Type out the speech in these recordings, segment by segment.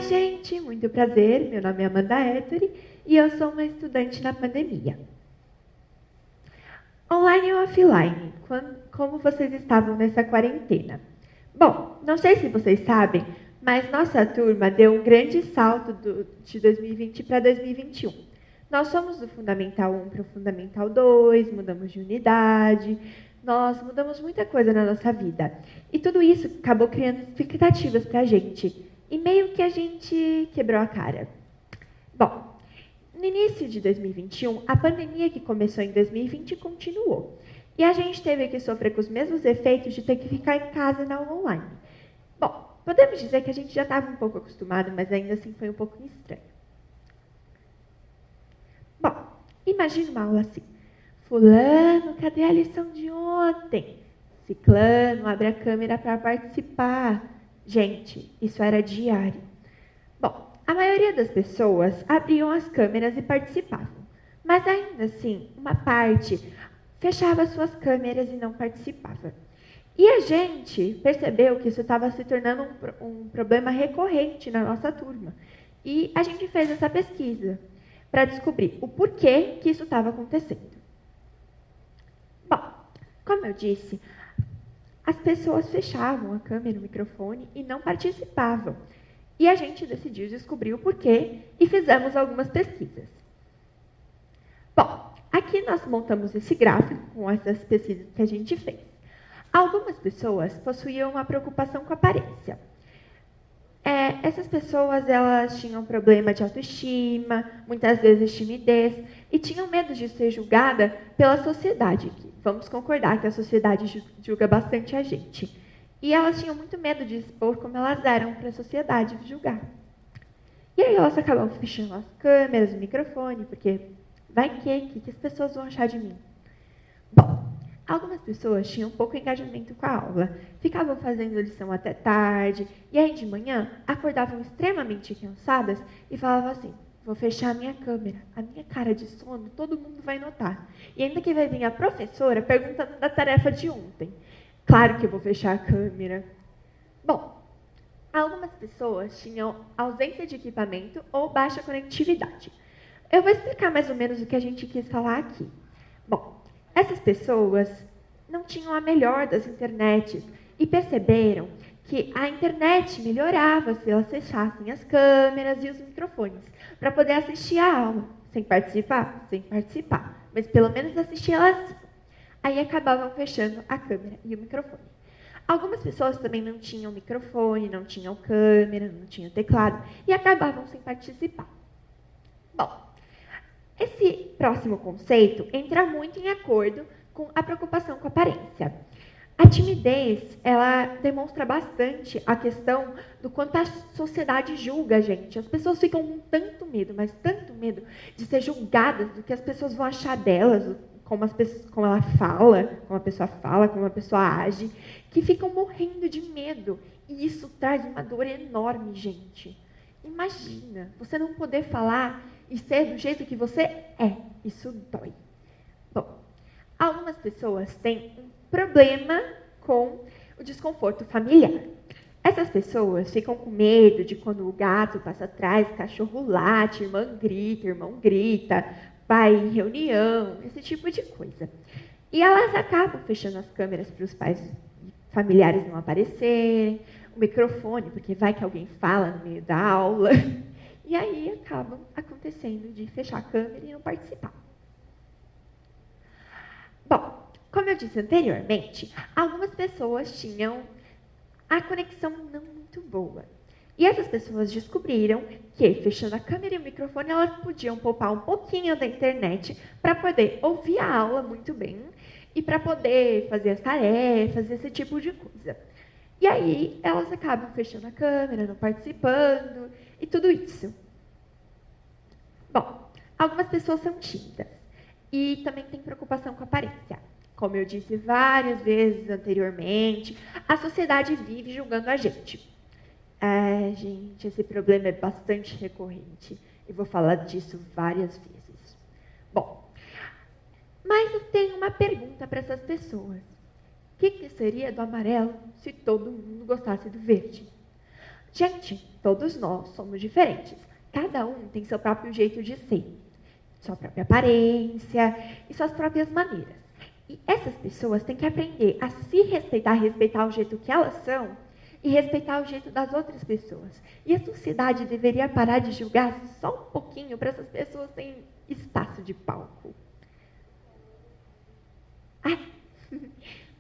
gente, muito prazer, meu nome é Amanda Ettore e eu sou uma estudante na pandemia. Online ou offline, como vocês estavam nessa quarentena? Bom, não sei se vocês sabem, mas nossa turma deu um grande salto de 2020 para 2021. Nós somos do Fundamental 1 para o Fundamental 2, mudamos de unidade, nós mudamos muita coisa na nossa vida. E tudo isso acabou criando expectativas para a gente. E meio que a gente quebrou a cara. Bom, no início de 2021, a pandemia que começou em 2020 continuou. E a gente teve que sofrer com os mesmos efeitos de ter que ficar em casa na aula online. Bom, podemos dizer que a gente já estava um pouco acostumado, mas ainda assim foi um pouco estranho. Bom, imagine uma aula assim. Fulano, cadê a lição de ontem? Ciclano, abre a câmera para participar. Gente, isso era diário. Bom, a maioria das pessoas abriam as câmeras e participavam. Mas ainda assim, uma parte fechava suas câmeras e não participava. E a gente percebeu que isso estava se tornando um problema recorrente na nossa turma. E a gente fez essa pesquisa para descobrir o porquê que isso estava acontecendo. Bom, como eu disse, as pessoas fechavam a câmera e o microfone e não participavam. E a gente decidiu descobrir o porquê e fizemos algumas pesquisas. Bom, aqui nós montamos esse gráfico com essas pesquisas que a gente fez. Algumas pessoas possuíam uma preocupação com a aparência. Essas pessoas, elas tinham problema de autoestima, muitas vezes timidez, e tinham medo de ser julgada pela sociedade. Vamos concordar que a sociedade julga bastante a gente. E elas tinham muito medo de expor como elas eram para a sociedade julgar. E aí elas acabam fechando as câmeras, o microfone, porque vai que as pessoas vão achar de mim? Bom, algumas pessoas tinham pouco engajamento com a aula, ficavam fazendo lição até tarde, e aí de manhã acordavam extremamente cansadas e falavam assim: vou fechar a minha câmera, a minha cara de sono, todo mundo vai notar. E ainda que vai vir a professora perguntando da tarefa de ontem. Claro que eu vou fechar a câmera. Bom, algumas pessoas tinham ausência de equipamento ou baixa conectividade. Eu vou explicar mais ou menos o que a gente quis falar aqui. Bom, essas pessoas não tinham a melhor das internets e perceberam que a internet melhorava se elas fechassem as câmeras e os microfones para poder assistir a aula. Sem participar? Sem participar. Mas pelo menos assistir ela assim. Aí acabavam fechando a câmera e o microfone. Algumas pessoas também não tinham microfone, não tinham câmera, não tinham teclado e acabavam sem participar. Bom, esse próximo conceito entra muito em acordo com a preocupação com a aparência. A timidez, ela demonstra bastante a questão do quanto a sociedade julga a gente. As pessoas ficam com tanto medo, mas tanto medo de ser julgadas, do que as pessoas vão achar delas, como ela fala, como a pessoa age, que ficam morrendo de medo. E isso traz uma dor enorme, gente. Imagina, você não poder falar e ser do jeito que você é. Isso dói. Bom, algumas pessoas têm um problema com o desconforto familiar. Essas pessoas ficam com medo de quando o gato passa atrás, o cachorro late, irmão grita, pai em reunião, esse tipo de coisa. E elas acabam fechando as câmeras para os pais familiares não aparecerem, o microfone, porque vai que alguém fala no meio da aula. E aí acabam acontecendo de fechar a câmera e não participar. Bom, como eu disse anteriormente, algumas pessoas tinham a conexão não muito boa. E essas pessoas descobriram que, fechando a câmera e o microfone, elas podiam poupar um pouquinho da internet para poder ouvir a aula muito bem e para poder fazer as tarefas, esse tipo de coisa. E aí, elas acabam fechando a câmera, não participando e tudo isso. Bom, algumas pessoas são tímidas e também têm preocupação com a aparência. Como eu disse várias vezes anteriormente, a sociedade vive julgando a gente. Gente, esse problema é bastante recorrente e vou falar disso várias vezes. Bom, mas eu tenho uma pergunta para essas pessoas. O que seria do amarelo se todo mundo gostasse do verde? Gente, todos nós somos diferentes. Cada um tem seu próprio jeito de ser, sua própria aparência e suas próprias maneiras. E essas pessoas têm que aprender a se respeitar, respeitar o jeito que elas são e respeitar o jeito das outras pessoas. E a sociedade deveria parar de julgar só um pouquinho para essas pessoas terem espaço de palco.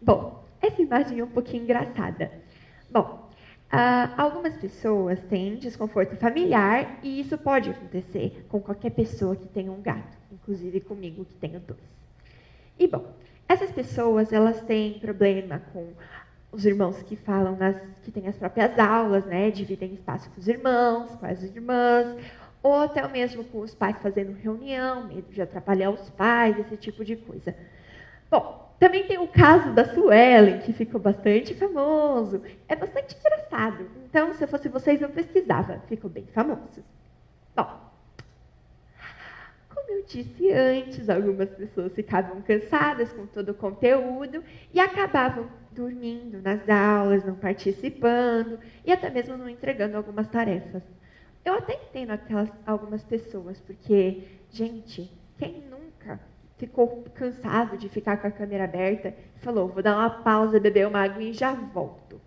Bom, essa imagem é um pouquinho engraçada. Bom, algumas pessoas têm desconforto familiar e isso pode acontecer com qualquer pessoa que tenha um gato, inclusive comigo que tenho 2. E bom, essas pessoas elas têm problema com os irmãos que falam que têm as próprias aulas, né, dividem espaço com os irmãos, com as irmãs, ou até mesmo com os pais fazendo reunião, medo de atrapalhar os pais, esse tipo de coisa. Bom, também tem o caso da Suelen, que ficou bastante famoso. É bastante engraçado. Então, se eu fosse vocês, eu pesquisava. Ficou bem famoso. Bom, como eu disse antes, algumas pessoas ficavam cansadas com todo o conteúdo e acabavam dormindo nas aulas, não participando e até mesmo não entregando algumas tarefas. Eu até entendo algumas pessoas, porque, gente, quem nunca ficou cansado de ficar com a câmera aberta e falou, vou dar uma pausa, beber uma água e já volto.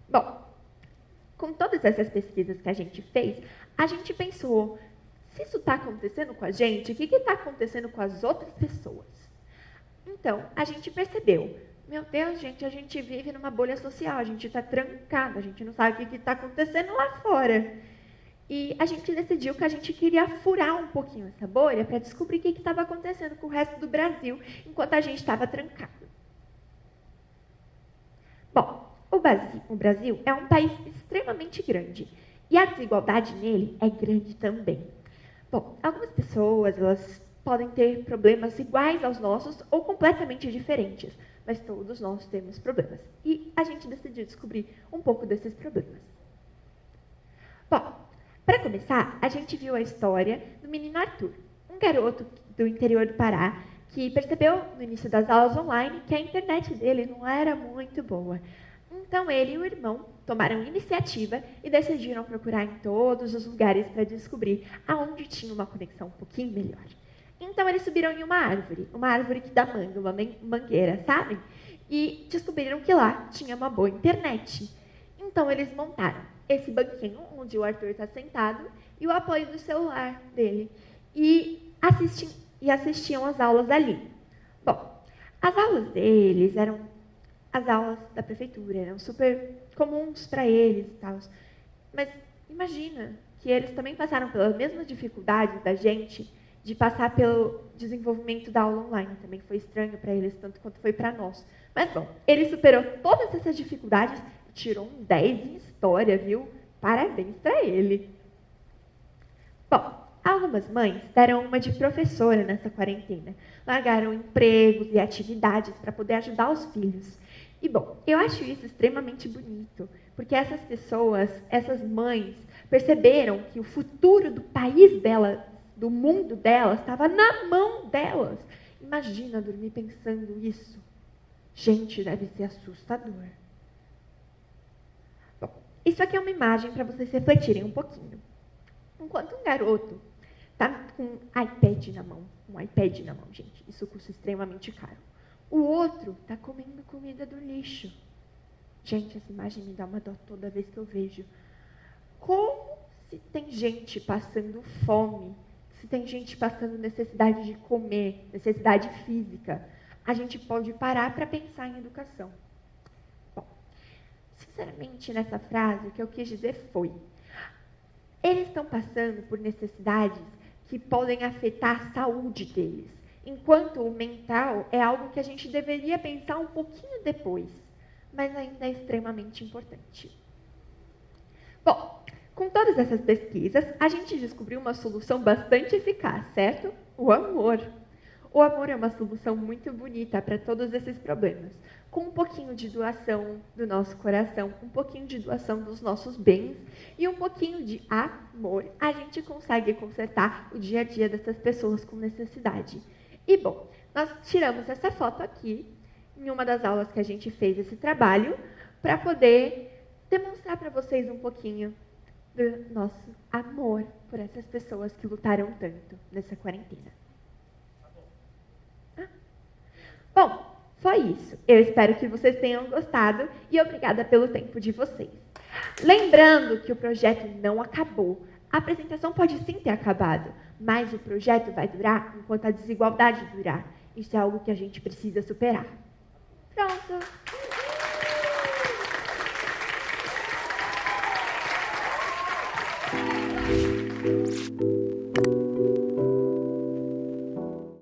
Bom, com todas essas pesquisas que a gente fez, a gente pensou, se isso está acontecendo com a gente, o que está acontecendo com as outras pessoas? Então, a gente percebeu, meu Deus, gente, a gente vive numa bolha social, a gente está trancado, a gente não sabe o que está acontecendo lá fora. E a gente decidiu que a gente queria furar um pouquinho essa bolha para descobrir o que estava acontecendo com o resto do Brasil enquanto a gente estava trancado. Bom, o Brasil é um país extremamente grande e a desigualdade nele é grande também. Bom, algumas pessoas elas podem ter problemas iguais aos nossos ou completamente diferentes, mas todos nós temos problemas. E a gente decidiu descobrir um pouco desses problemas. Bom, para começar, a gente viu a história do menino Arthur, um garoto do interior do Pará que percebeu no início das aulas online que a internet dele não era muito boa. Então ele e o irmão tomaram iniciativa e decidiram procurar em todos os lugares para descobrir aonde tinha uma conexão um pouquinho melhor. Então eles subiram em uma árvore que dá manga, uma mangueira, sabe? E descobriram que lá tinha uma boa internet. Então eles montaram esse banquinho onde o Arthur está sentado e o apoio do celular dele. E assistiam às aulas ali. Bom, as aulas deles eram as aulas da prefeitura, eram super comuns para eles e tal. Mas imagina que eles também passaram pelas mesmas dificuldades da gente de passar pelo desenvolvimento da aula online. Também foi estranho para eles, tanto quanto foi para nós. Mas, bom, ele superou todas essas dificuldades e tirou um 10 em história, viu? Parabéns para ele. Bom, algumas mães deram uma de professora nessa quarentena. Largaram empregos e atividades para poder ajudar os filhos. E, bom, eu acho isso extremamente bonito, porque essas pessoas, essas mães, perceberam que o futuro do país delas, do mundo delas, estava na mão delas. Imagina dormir pensando isso. Gente, deve ser assustador. Bom, isso aqui é uma imagem para vocês refletirem um pouquinho. Enquanto um garoto está com um iPad na mão, gente, isso custa extremamente caro. O outro está comendo comida do lixo. Gente, essa imagem me dá uma dó toda vez que eu vejo. Como se tem gente passando fome, se tem gente passando necessidade de comer, necessidade física, a gente pode parar para pensar em educação. Bom, sinceramente, nessa frase, o que eu quis dizer foi: eles estão passando por necessidades que podem afetar a saúde deles, enquanto o mental é algo que a gente deveria pensar um pouquinho depois, mas ainda é extremamente importante. Bom, com todas essas pesquisas, a gente descobriu uma solução bastante eficaz, certo? O amor. O amor é uma solução muito bonita para todos esses problemas. Com um pouquinho de doação do nosso coração, um pouquinho de doação dos nossos bens e um pouquinho de amor, a gente consegue consertar o dia a dia dessas pessoas com necessidade. E, bom, nós tiramos essa foto aqui, em uma das aulas que a gente fez esse trabalho, para poder demonstrar para vocês um pouquinho do nosso amor por essas pessoas que lutaram tanto nessa quarentena. Bom, foi isso. Eu espero que vocês tenham gostado e obrigada pelo tempo de vocês. Lembrando que o projeto não acabou. A apresentação pode sim ter acabado, mas o projeto vai durar enquanto a desigualdade durar. Isso é algo que a gente precisa superar. Pronto!